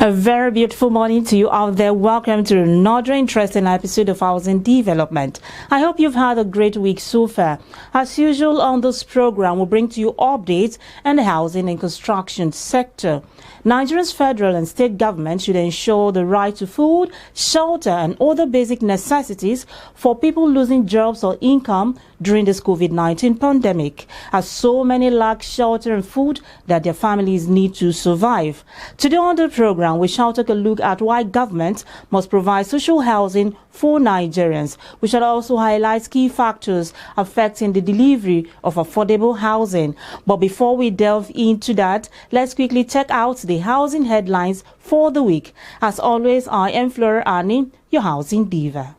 A very beautiful morning to you out there. Welcome to another interesting episode of Housing Development. I hope you've had a great week so far. As usual on this program, we'll bring to you updates on the housing and construction sector. Nigeria's federal and state government should ensure the right to food, shelter and other basic necessities for people losing jobs or income during this COVID-19 pandemic, as so many lack shelter and food that their families need to survive. Today on the program, we shall take a look at why government must provide social housing for Nigerians. We shall also highlight key factors affecting the delivery of affordable housing. But before we delve into that, let's quickly check out the housing headlines for the week. As always, I am Flora Ani, your housing diva.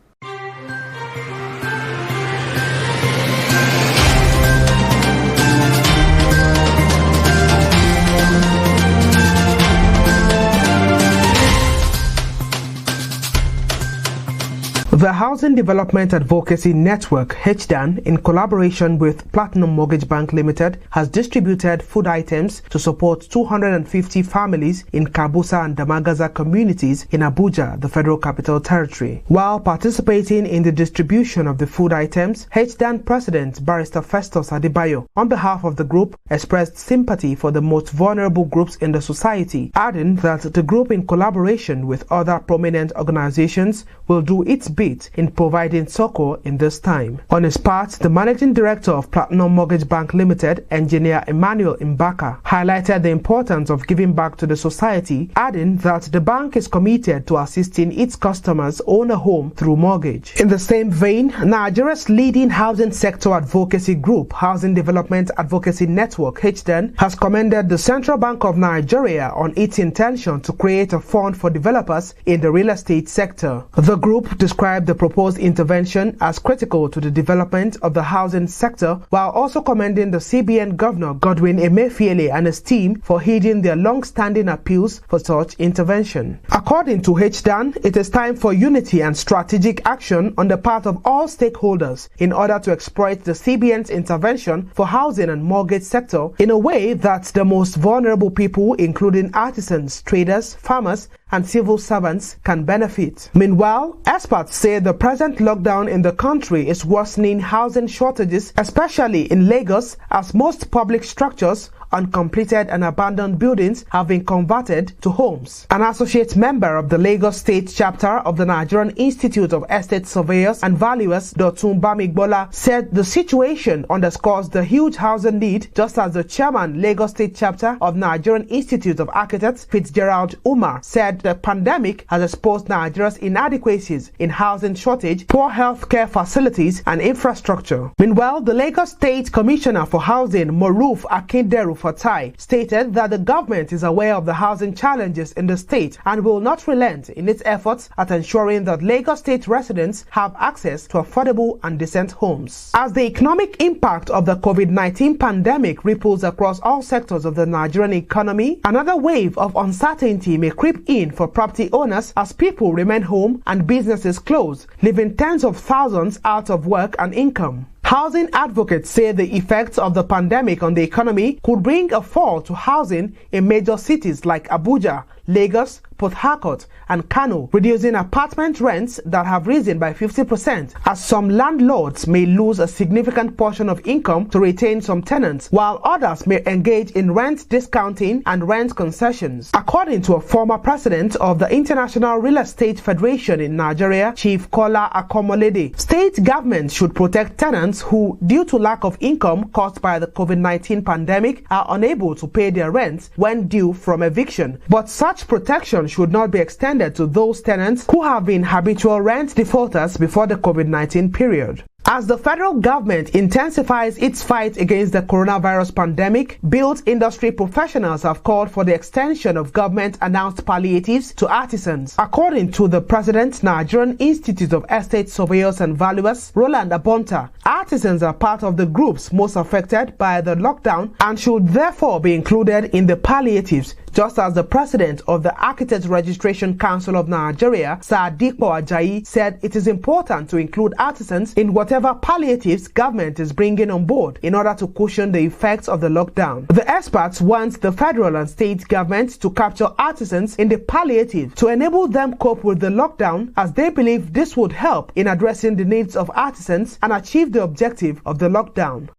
The Housing Development Advocacy Network, HDAN, in collaboration with Platinum Mortgage Bank Limited, has distributed food items to support 250 families in Kabusa and Damagaza communities in Abuja, the Federal Capital Territory. While participating in the distribution of the food items, HDAN President Barrister Festus Adebayo, on behalf of the group, expressed sympathy for the most vulnerable groups in the society, adding that the group, in collaboration with other prominent organizations, will do its bit in providing succor in this time. On his part, the Managing Director of Platinum Mortgage Bank Limited, Engineer Emmanuel Mbaka, highlighted the importance of giving back to the society, adding that the bank is committed to assisting its customers own a home through mortgage. In the same vein, Nigeria's leading housing sector advocacy group, Housing Development Advocacy Network, HDAN, has commended the Central Bank of Nigeria on its intention to create a fund for developers in the real estate sector. The group described the proposed intervention as critical to the development of the housing sector, while also commending the CBN Governor Godwin Emefiele and his team for heeding their long-standing appeals for such intervention. According to HDAN, it is time for unity and strategic action on the part of all stakeholders in order to exploit the CBN's intervention for housing and mortgage sector in a way that the most vulnerable people, including artisans, traders, farmers, and civil servants, can benefit. Meanwhile, experts say the present lockdown in the country is worsening housing shortages, especially in Lagos, as most public structures, uncompleted and abandoned buildings have been converted to homes. An associate member of the Lagos State chapter of the Nigerian Institute of Estate Surveyors and Valuers, Dotun Bamigbola, said the situation underscores the huge housing need, just as the chairman, Lagos State chapter of Nigerian Institute of Architects, Fitzgerald Umar, said the pandemic has exposed Nigeria's inadequacies in housing shortage, poor healthcare facilities, and infrastructure. Meanwhile, the Lagos State Commissioner for Housing, Moruf Akinderu Fatai, stated that the government is aware of the housing challenges in the state and will not relent in its efforts at ensuring that Lagos State residents have access to affordable and decent homes. As the economic impact of the COVID-19 pandemic ripples across all sectors of the Nigerian economy, another wave of uncertainty may creep in for property owners as people remain home and businesses close, leaving tens of thousands out of work and income. Housing advocates say the effects of the pandemic on the economy could bring a fall to housing in major cities like Abuja, Lagos, Port Harcourt, and Kano, reducing apartment rents that have risen by 50%, as some landlords may lose a significant portion of income to retain some tenants, while others may engage in rent discounting and rent concessions. According to a former president of the International Real Estate Federation in Nigeria, Chief Kola Akomolede, state governments should protect tenants who, due to lack of income caused by the COVID-19 pandemic, are unable to pay their rents when due from eviction. But such protection should not be extended to those tenants who have been habitual rent defaulters before the COVID-19 period. As the federal government intensifies its fight against the coronavirus pandemic, built industry professionals have called for the extension of government-announced palliatives to artisans. According to the President, Nigerian Institute of Estate Surveyors and Valuers, Roland Abonta, artisans are part of the groups most affected by the lockdown and should therefore be included in the palliatives, just as the president of the Architects Registration Council of Nigeria, Sir Dikpo Ajayi, said it is important to include artisans in whatever whatever palliatives government is bringing on board in order to cushion the effects of the lockdown. The experts want the federal and state governments to capture artisans in the palliative to enable them cope with the lockdown, as they believe this would help in addressing the needs of artisans and achieve the objective of the lockdown.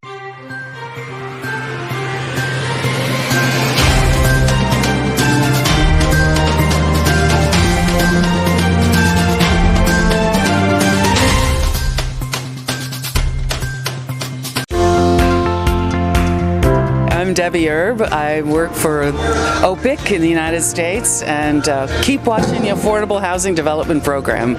I'm Debbie Erb. I work for OPIC in the United States, and keep watching the Affordable Housing Development Program.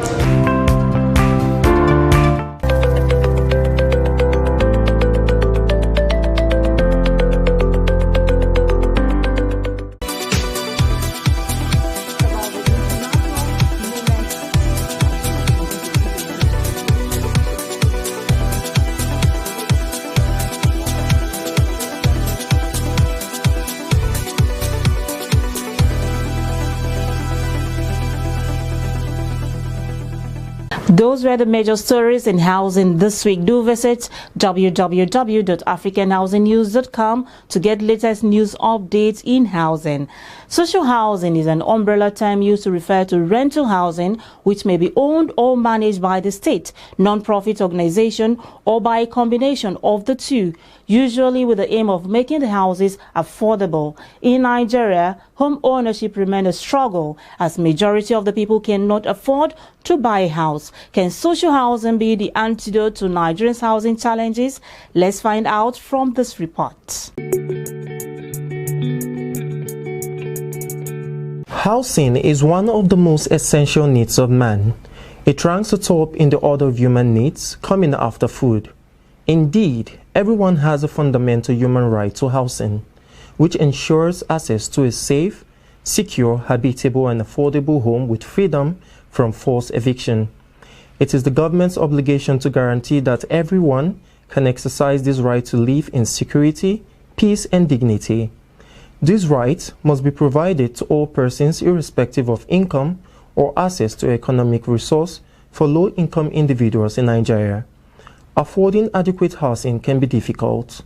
Those were the major stories in housing this week. Do visit www.africanhousingnews.com to get latest news updates in housing. Social housing is an umbrella term used to refer to rental housing, which may be owned or managed by the state, non-profit organization, or by a combination of the two, usually with the aim of making the houses affordable. In Nigeria, home ownership remains a struggle, as majority of the people cannot afford to buy a house. Can social housing be the antidote to Nigerians' housing challenges? Let's find out from this report. Housing is one of the most essential needs of man. It ranks atop in the order of human needs, coming after food. Indeed, everyone has a fundamental human right to housing, which ensures access to a safe, secure, habitable and affordable home with freedom from forced eviction. It is the government's obligation to guarantee that everyone can exercise this right to live in security, peace and dignity. These rights must be provided to all persons irrespective of income or access to economic resource for low-income individuals in Nigeria. Affording adequate housing can be difficult.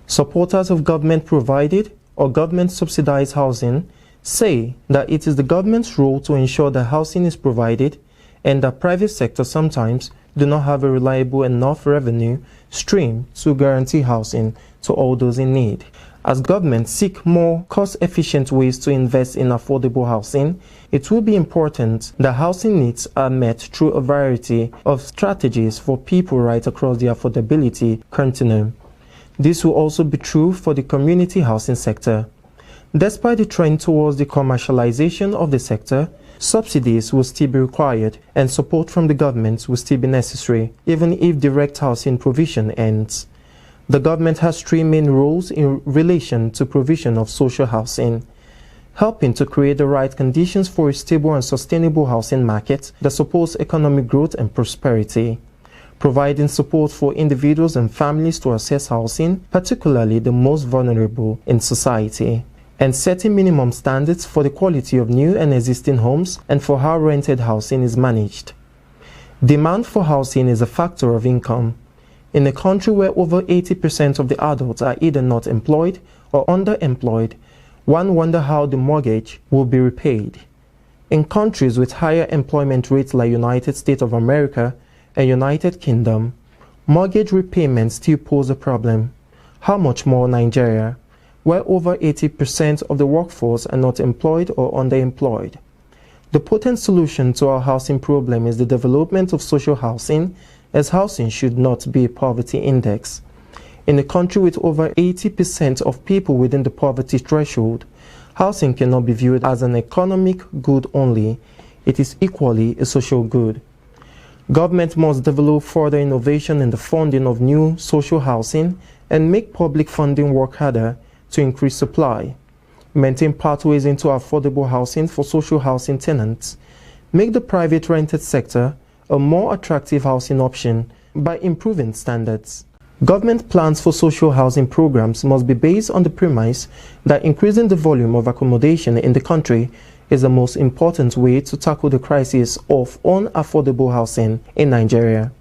Supporters of government-provided or government-subsidized housing say that it is the government's role to ensure that housing is provided and that private sector sometimes do not have a reliable enough revenue stream to guarantee housing to all those in need. As governments seek more cost-efficient ways to invest in affordable housing, it will be important that housing needs are met through a variety of strategies for people right across the affordability continuum. This will also be true for the community housing sector. Despite the trend towards the commercialization of the sector, subsidies will still be required and support from the government will still be necessary, even if direct housing provision ends. The government has three main roles in relation to provision of social housing: helping to create the right conditions for a stable and sustainable housing market that supports economic growth and prosperity, providing support for individuals and families to access housing, particularly the most vulnerable in society, and setting minimum standards for the quality of new and existing homes and for how rented housing is managed. Demand for housing is a factor of income. In a country where over 80% of the adults are either not employed or underemployed, one wonders how the mortgage will be repaid. In countries with higher employment rates like United States of America and United Kingdom, mortgage repayments still pose a problem. How much more Nigeria, where over 80% of the workforce are not employed or underemployed? The potent solution to our housing problem is the development of social housing, as housing should not be a poverty index. In a country with over 80% of people within the poverty threshold, housing cannot be viewed as an economic good only. It is equally a social good. Government must develop further innovation in the funding of new social housing and make public funding work harder to increase supply. Maintain pathways into affordable housing for social housing tenants. Make the private rented sector a more attractive housing option by improving standards. Government plans for social housing programs must be based on the premise that increasing the volume of accommodation in the country is the most important way to tackle the crisis of unaffordable housing in Nigeria.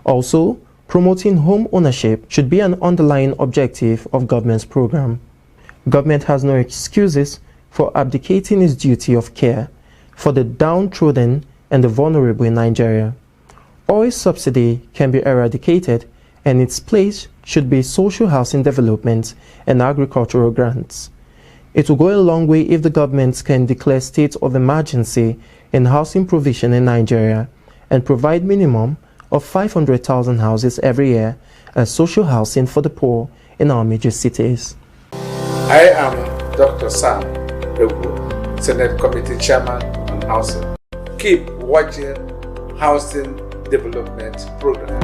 Also, Promoting home ownership should be an underlying objective of government's program. Government has no excuses for abdicating its duty of care for the downtrodden and the vulnerable in Nigeria. Oil subsidy can be eradicated, and its place should be social housing development and agricultural grants. It will go a long way if the government can declare state of emergency in housing provision in Nigeria and provide minimum of 500,000 houses every year as social housing for the poor in our major cities. I am Dr. Sam Regu, Senate Committee Chairman on Housing. Keep watching Housing Development Program.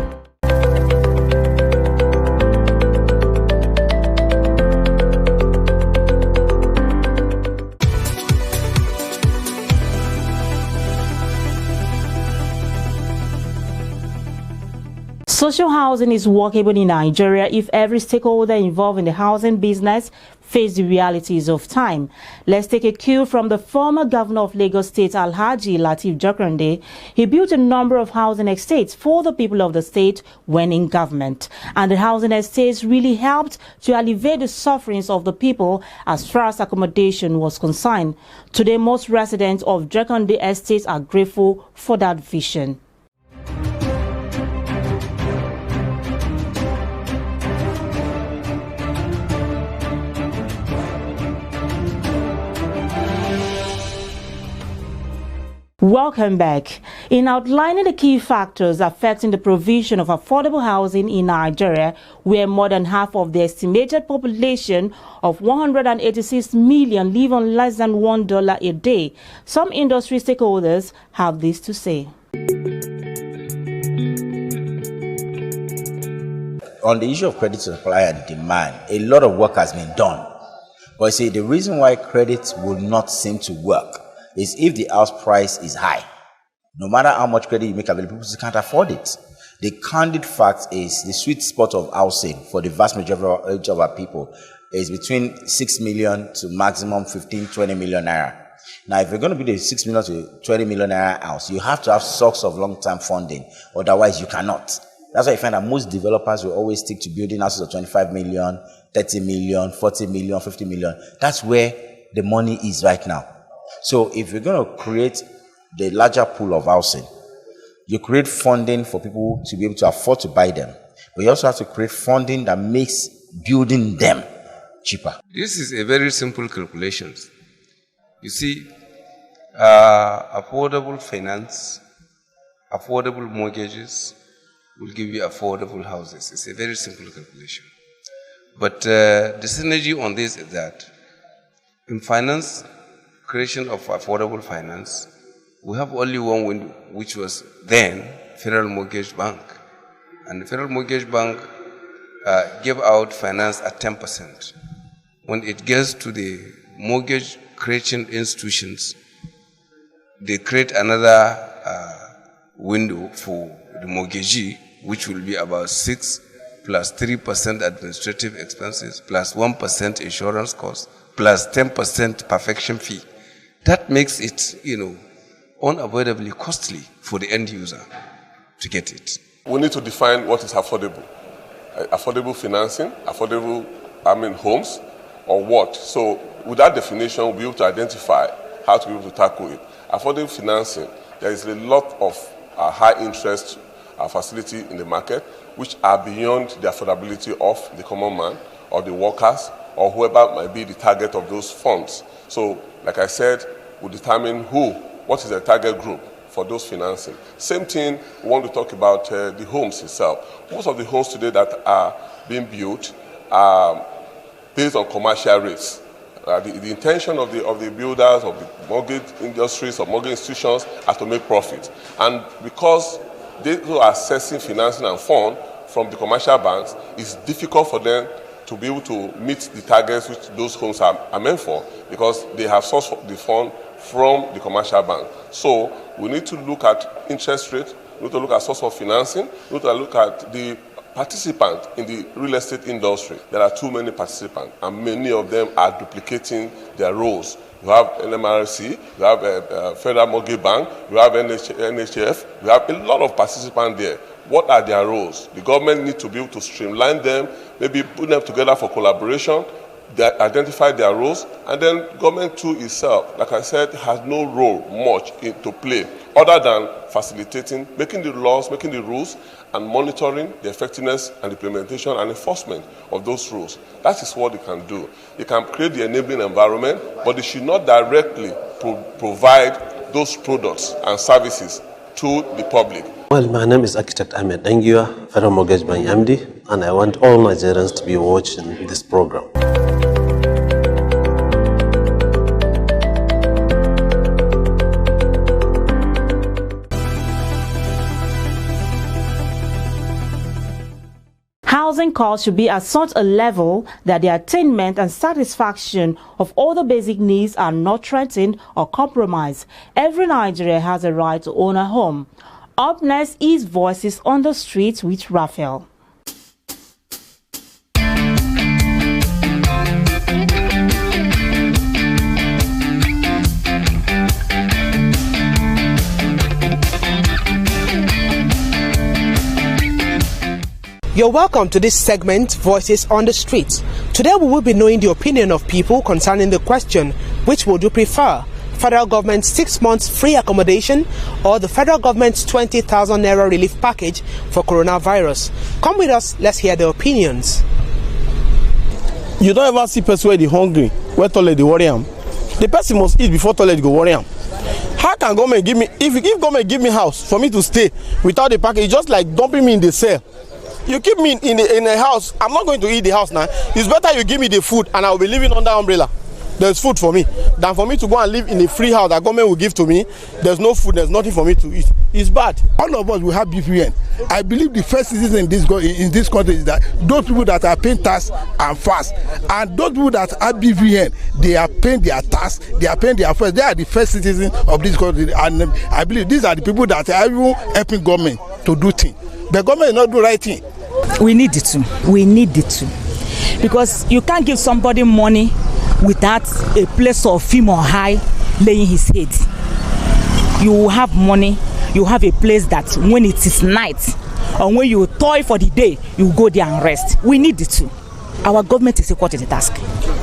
Social housing is workable in Nigeria if every stakeholder involved in the housing business face the realities of time. Let's take a cue from the former governor of Lagos State, Alhaji Lateef Jakande. He built a number of housing estates for the people of the state when in government. And the housing estates really helped to alleviate the sufferings of the people as far as accommodation was concerned. Today, most residents of Jakande estates are grateful for that vision. Welcome back. In outlining the key factors affecting the provision of affordable housing in Nigeria, where more than half of the estimated population of 186 million live on less than $1 a day, some industry stakeholders have this to say. On the issue of credit supply and demand, a lot of work has been done. But see, the reason why credit will not seem to work is if the house price is high. No matter how much credit you make available, people can't afford it. The candid fact is the sweet spot of housing for the vast majority of our people is between 6 million to maximum 15, 20 million naira. Now, if you're going to build a 6 million to 20 million naira house, you have to have source of long-term funding. Otherwise, you cannot. That's why you find that most developers will always stick to building houses of 25 million, 30 million, 40 million, 50 million. That's where the money is right now. So if you're going to create the larger pool of housing, you create funding for people to be able to afford to buy them. But you also have to create funding that makes building them cheaper. This is a very simple calculation. You see, affordable finance, affordable mortgages will give you affordable houses. It's a very simple calculation. But the synergy on this is that in finance, creation of affordable finance, we have only one window, which was then Federal Mortgage Bank. And the Federal Mortgage Bank gave out finance at 10%. When it gets to the mortgage creation institutions, they create another window for the mortgagee, which will be about 6 plus 3% administrative expenses, plus 1% insurance cost, plus 10% perfection fee. That makes it, unavoidably costly for the end user to get it. We need to define what is affordable. Affordable financing, affordable, homes, or what? So with that definition, we'll be able to identify how to be able to tackle it. Affordable financing, there is a lot of high interest facility in the market, which are beyond the affordability of the common man or the workers or whoever might be the target of those funds. So, like I said, we determine what is the target group for those financing. Same thing, we want to talk about the homes itself. Most of the homes today that are being built are based on commercial rates. The intention of the builders, of the mortgage industries, of mortgage institutions are to make profit. And because they are accessing financing and fund from the commercial banks, it's difficult for them to be able to meet the targets which those homes are meant for, because they have sourced the fund from the commercial bank. So we need to look at interest rate, we need to look at source of financing, we need to look at the participants in the real estate industry. There are too many participants, and many of them are duplicating their roles. You have NMRC, you have Federal Mortgage Bank, you have NHF, you have a lot of participants there. what are their roles? The government needs to be able to streamline them, maybe put them together for collaboration, identify their roles, and then government too itself, like I said, has no role much to play other than facilitating, making the laws, making the rules, and monitoring the effectiveness and implementation and enforcement of those rules. That is what it can do. It can create the enabling environment, but it should not directly provide those products and services to the public. Well, my name is Architect Ahmed Dengiwa, Federal Mortgage Bank MD, and I want all Nigerians to be watching this program. Housing costs should be at such a level that the attainment and satisfaction of all the basic needs are not threatened or compromised. Every Nigerian has a right to own a home. Up next is Voices on the Streets with Raphael. You're welcome to this segment, Voices on the Streets. Today we will be knowing the opinion of people concerning the question, which would you prefer? Federal government's 6 months free accommodation or the federal government's 20,000 naira relief package for coronavirus? Come with us, let's hear the opinions. You don't ever see person where they hungry, where toilet they worry am. The person must eat before toilet go worry am. How can government give me, if government give me house for me to stay without the package, just like dumping me in the cell? You keep me in a house, I'm not going to eat the house now. It's better you give me the food and I'll be living under umbrella. There's food for me than for me to go and live in a free house that government will give to me. There's no food, there's nothing for me to eat. It's bad. All of us will have BVN. I believe the first citizen in this country is that those people that are paying tax and fast, and those people that have BVN, they are paying their tax, they are paying their first. They are the first citizens of this country, and I believe these are the people that are even helping government to do things. The government is not doing the right thing. We need it to. We need it to. Because you can't give somebody money without a place of him or high laying his head. You have money, you have a place that when it is night or when you toil for the day, you go there and rest. We need it to. Our government is equal to the task.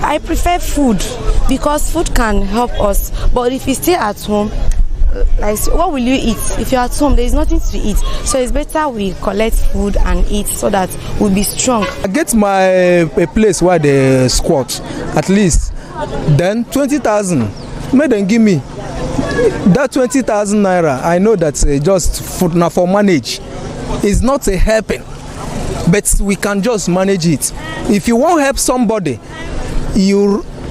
I prefer food because food can help us. But if you stay at home, like, what will you eat? If you're at home, there is nothing to eat. So it's better we collect food and eat so that we'll be strong. I get my a place where they squat, at least. Then 20,000. May them give me that 20,000 naira. I know that's just for manage. It's not a helping, but we can just manage it. If you want to help somebody,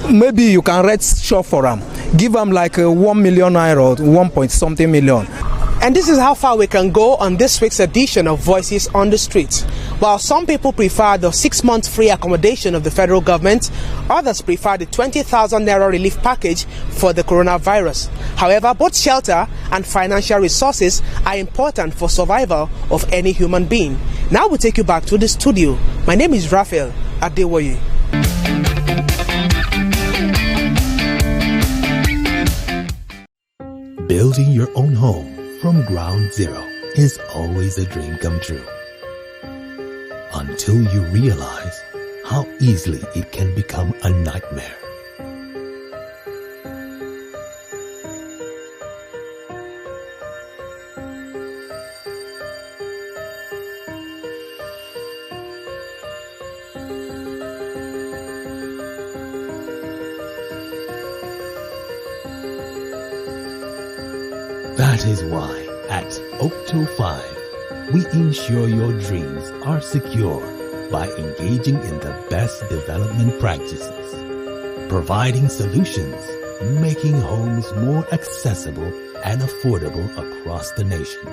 maybe you can write short for them. Give them like 1 million naira or 1 point something million. And this is how far we can go on this week's edition of Voices on the Streets. While some people prefer the 6 months free accommodation of the federal government, others prefer the 20,000 naira relief package for the coronavirus. However, both shelter and financial resources are important for survival of any human being. Now we'll take you back to the studio. My name is Raphael Adewoye. Building your own home from ground zero is always a dream come true. Until you realize how easily it can become a nightmare. That is why at Octo 5, we ensure your dreams are secure by engaging in the best development practices, providing solutions, making homes more accessible and affordable across the nation.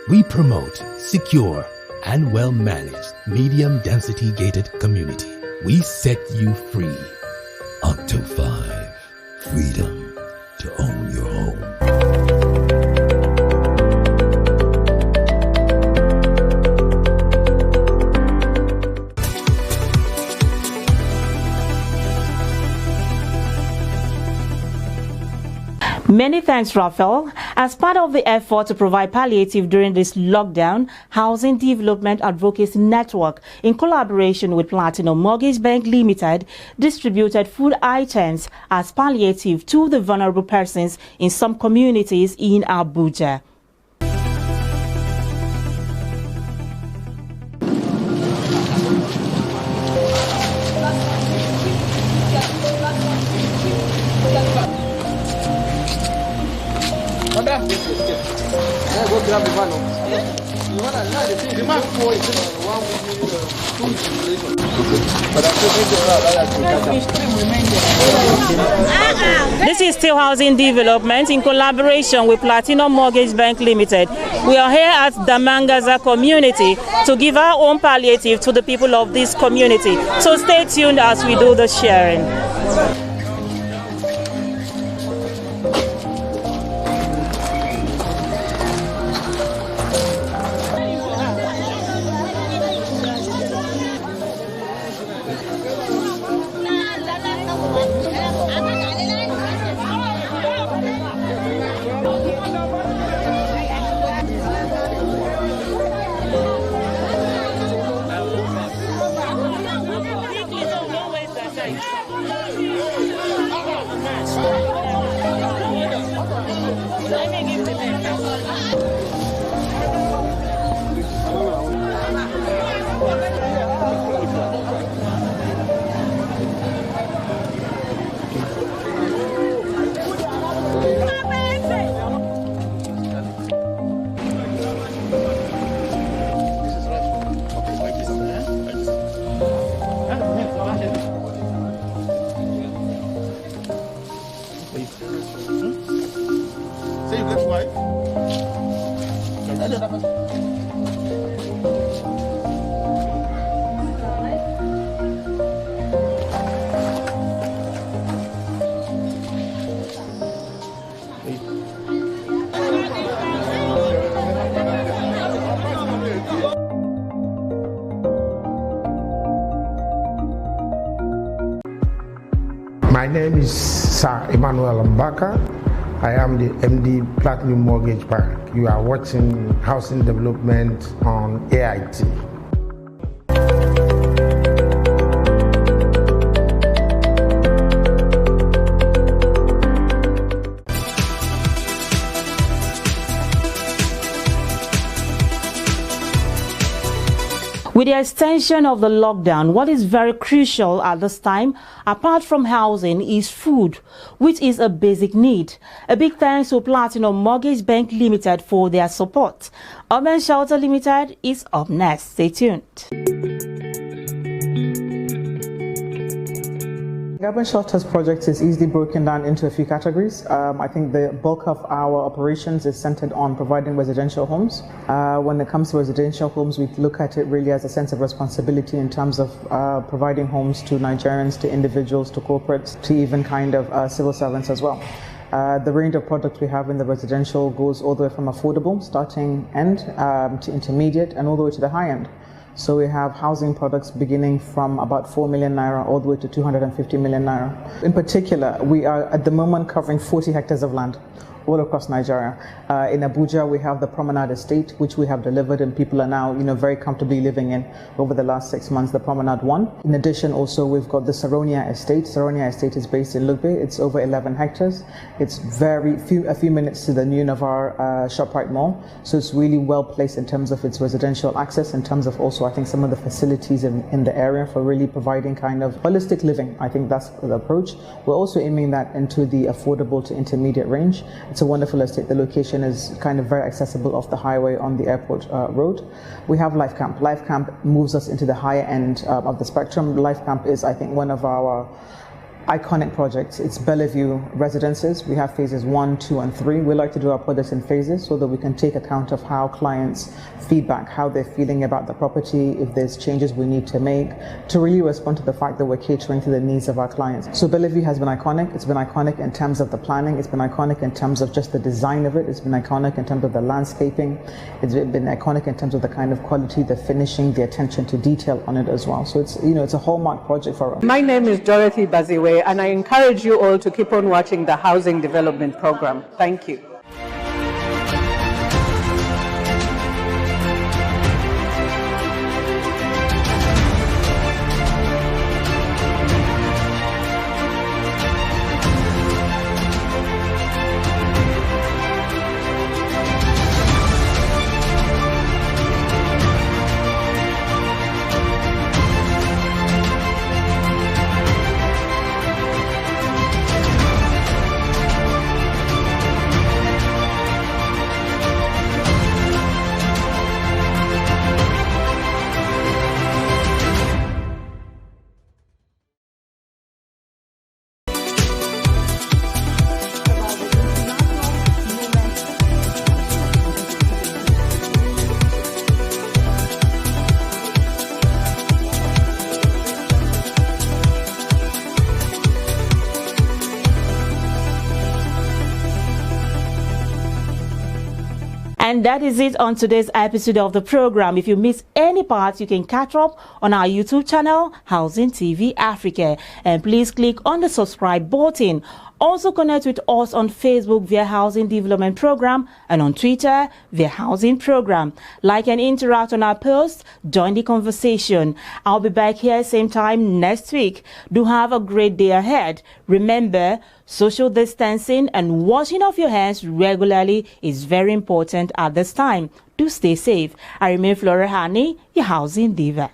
We promote secure and well-managed medium-density gated community. We set you free. Octo 5, freedom to own your home. Many thanks, Raphael. As part of the effort to provide palliative during this lockdown, Housing Development Advocacy Network, in collaboration with Platinum Mortgage Bank Limited, distributed food items as palliative to the vulnerable persons in some communities in Abuja. This is still Housing Development in collaboration with Platinum Mortgage Bank Limited. We are here at Damagaza community to give our own palliative to the people of this community. So stay tuned as we do the sharing. My name is Sir Emmanuel Mbaka. I am the MD Platinum Mortgage Bank. You are watching Housing Development on AIT. With the extension of the lockdown, what is very crucial at this time, apart from housing, is food, which is a basic need. A big thanks to Platinum Mortgage Bank Limited for their support. Urban Shelter Limited is up next. Stay tuned. Urban Shelters project is easily broken down into a few categories. I think the bulk of our operations is centered on providing residential homes. When it comes to residential homes, we look at it really as a sense of responsibility in terms of providing homes to Nigerians, to individuals, to corporates, to even kind of civil servants as well. The range of products we have in the residential goes all the way from affordable, starting end, to intermediate, and all the way to the high end. So we have housing products beginning from about 4 million naira all the way to 250 million naira. In particular, we are at the moment covering 40 hectares of land all across Nigeria. In Abuja, we have the Promenade Estate, which we have delivered, and people are now, very comfortably living in over the last 6 months, the Promenade 1. In addition, also, we've got the Saronia Estate. Saronia Estate is based in Lugbe. It's over 11 hectares. It's a few minutes to the new Navarre ShopRite Mall. So it's really well placed in terms of its residential access, in terms of also, I think, some of the facilities in the area for really providing kind of holistic living. I think that's the approach. We're also aiming that into the affordable to intermediate range. It's a wonderful estate. The location is kind of very accessible off the highway on the airport road. We have Life Camp. Life Camp moves us into the higher end of the spectrum. Life Camp is, I think, one of our iconic projects. It's Bellevue residences. We have phases 1, 2, and 3. We like to do our projects in phases so that we can take account of how clients feedback, how they're feeling about the property, if there's changes we need to make, to really respond to the fact that we're catering to the needs of our clients. So Bellevue has been iconic. It's been iconic in terms of the planning. It's been iconic in terms of just the design of it. It's been iconic in terms of the landscaping. It's been iconic in terms of the kind of quality, the finishing, the attention to detail on it as well. So it's, it's a hallmark project for us. My name is Dorothy Baziwe. way. And I encourage you all to keep on watching the Housing Development Program. Thank you. And that is it on today's episode of the program. If you miss any parts, you can catch up on our YouTube channel, Housing TV Africa. And please click on the subscribe button. Also connect with us on Facebook via Housing Development Program and on Twitter via Housing Program. Like and interact on our posts. Join the conversation. I'll be back here same time next week. Do have a great day ahead. Remember, social distancing and washing of your hands regularly is very important at this time. Do stay safe. I remain Flora Hani, your Housing Diva.